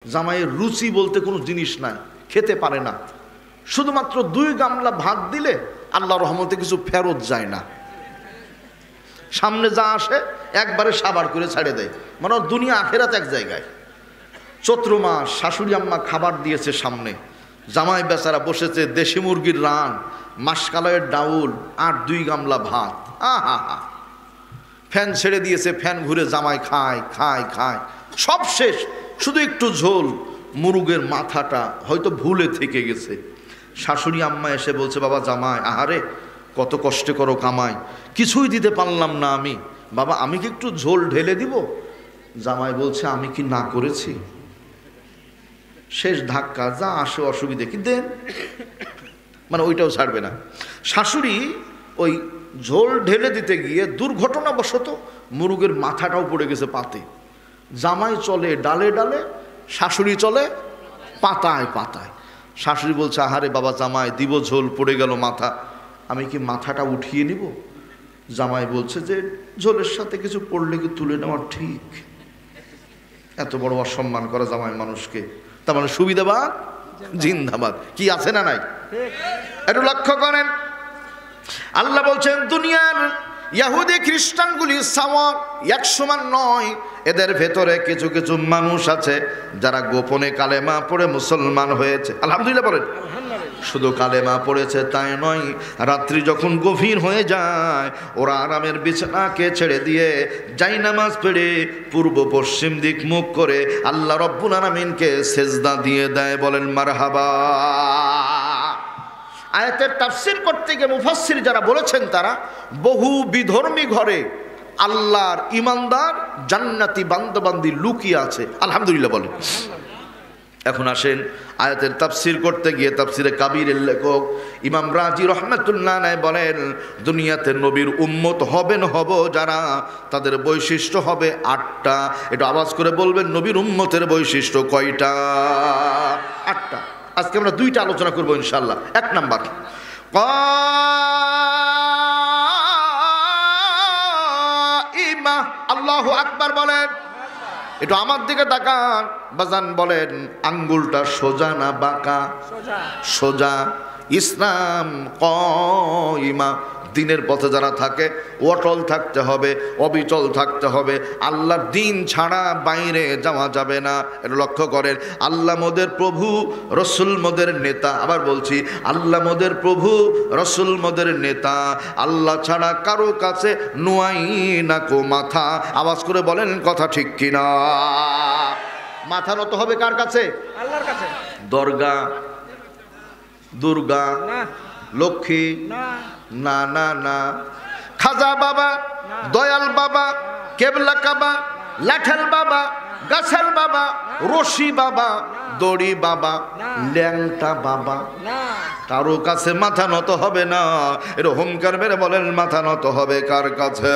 জামাইয়ের রুচি বলতে কোনো জিনিস নাই, খেতে পারে না। শুধুমাত্র 2 গামলা ভাত দিলে আল্লাহর রহমতে কিছু ফেরত যায় না, সামনে যা আসে একবারে সাবার করে ছাড়ে দেয়, মানে দুনিয়া আখেরাত এক জায়গায়। চৈত্র মাস, শাশুড়ি আম্মা খাবার দিয়েছে সামনে, জামাই বেচারা বসেছে দেশি মুরগির রান, মাসকালাইয়ের ডাউল আর 2 গামলা ভাত। আহা হা, ফ্যান ছেড়ে দিয়েছে, ফ্যান ঘুরে জামাই খায় খায় খায়, সব শেষ, শুধু একটু ঝোল। মুরগের মাথাটা হয়তো ভুলে থেকে গেছে। শাশুড়ি আম্মা এসে বলছে, বাবা জামাই, আহারে কত কষ্ট করো কামাই, কিছুই দিতে পারলাম না আমি, বাবা আমি কি একটু ঝোল ঢেলে দিব? জামাই বলছে, আমি কি না করেছি? শেষ ধাক্কা, যা আসে অসুবিধে কি দেন, মানে ওইটাও ছাড়বে না। শাশুড়ি ওই ঝোল ঢেলে দিতে গিয়ে দুর্ঘটনাবশত মুরগের মাথাটাও পড়ে গেছে পাতে। জামাই চলে ডালে ডালে, শাশুড়ি চলে পাতায় পাতায়। শাশুড়ি বলছে, আহারে বাবা জামাই, দিব ঝোল, পড়ে গেল মাথা, আমি কি মাথাটা উঠিয়ে নিব? জামাই বলছে যে ঝোলের সাথে কিছু পড়লে কি তুলে নেওয়া ঠিক? এত বড় অসম্মান করা জামাই মানুষকে, তার মানে সুবিধাবাদ জিন্দাবাদ, কি আছে না নাই? একটু লক্ষ্য করেন, আল্লাহ বলছেন দুনিয়ার ইহুদি খ্রিস্টানগুলি সাওয়া, এক সমান নয়। এদের ভেতরে কিছু কিছু মানুষ আছে যারা গোপনে কালেমা পড়ে মুসলমান হয়েছে। আলহামদুলিল্লাহ বলেন। শুধু কালেমা পড়েছে তাই নয়, রাত্রি যখন গভীর হয়ে যায় ওরা আরামের বিছানাকে ছেড়ে দিয়ে জায়নামাজ পড়ে পূর্ব পশ্চিম দিক মুখ করে আল্লাহ রব্বুল আলামিনকে সেজদা দিয়ে দেয়। বলেন মারহাবা। আয়াতের তাফসীর করতে গিয়ে মুফাসসির যারা বলেছেন তারা বহু বিধর্মী ঘরে আল্লাহর ইমানদার জান্নাতি বান্দাবান্দি লুকিয়ে আছে। আলহামদুলিল্লাহ বলেন। এখন আসেন আয়াতের তাফসীর করতে গিয়ে তাফসীরে কাবীরের লেখক ইমাম রাজি রহমাতুল্লাহ আলাইহি বলেন, দুনিয়াতে নবীর উম্মত হব যারা, তাদের বৈশিষ্ট্য হবে 8টা। একটু আওয়াজ করে বলবেন, নবীর উম্মতের বৈশিষ্ট্য কয়টা? 8টা। আজকে আমরা 2টা আলোচনা করবো ইনশাআল্লাহ। 1 নাম্বার, কাইমা। আল্লাহু আকবার বলেন। একটু আমার দিকে তাকান বাজান, বলেন আঙ্গুলটা সোজা না বাঁকা? সোজা। ইসলাম কাইমা। দিনের পথে যারা থাকে অটল থাকতে হবে, অবিচল থাকতে হবে। আল্লাহর দিন ছাড়া বাইরে যাওয়া যাবে না। এটা লক্ষ্য করেন। আল্লাহ মোদের প্রভু, রসুল মোদের নেতা। আবার বলছি, আল্লাহ মোদের প্রভু, রসুল মোদের নেতা। আল্লাহ ছাড়া কারো কাছে নুয়াই না কো মাথা। আওয়াজ করে বলেন কথা ঠিক কিনা? মাথা নত হবে কার কাছে? আল্লাহর কাছে। দরগা, দুর্গা, লক্ষ্মী না না না, খাজা বাবা, দয়াল বাবা, কেবলা কাবা, লাঠাল বাবা, গাছাল বাবা, রশি বাবা, দড়ি বাবা, ল্যাংটা বাবা, কারো কাছে মাথা নত হবে না। এর হুঙ্কার মেরে বলেন মাথা নত হবে কার কাছে?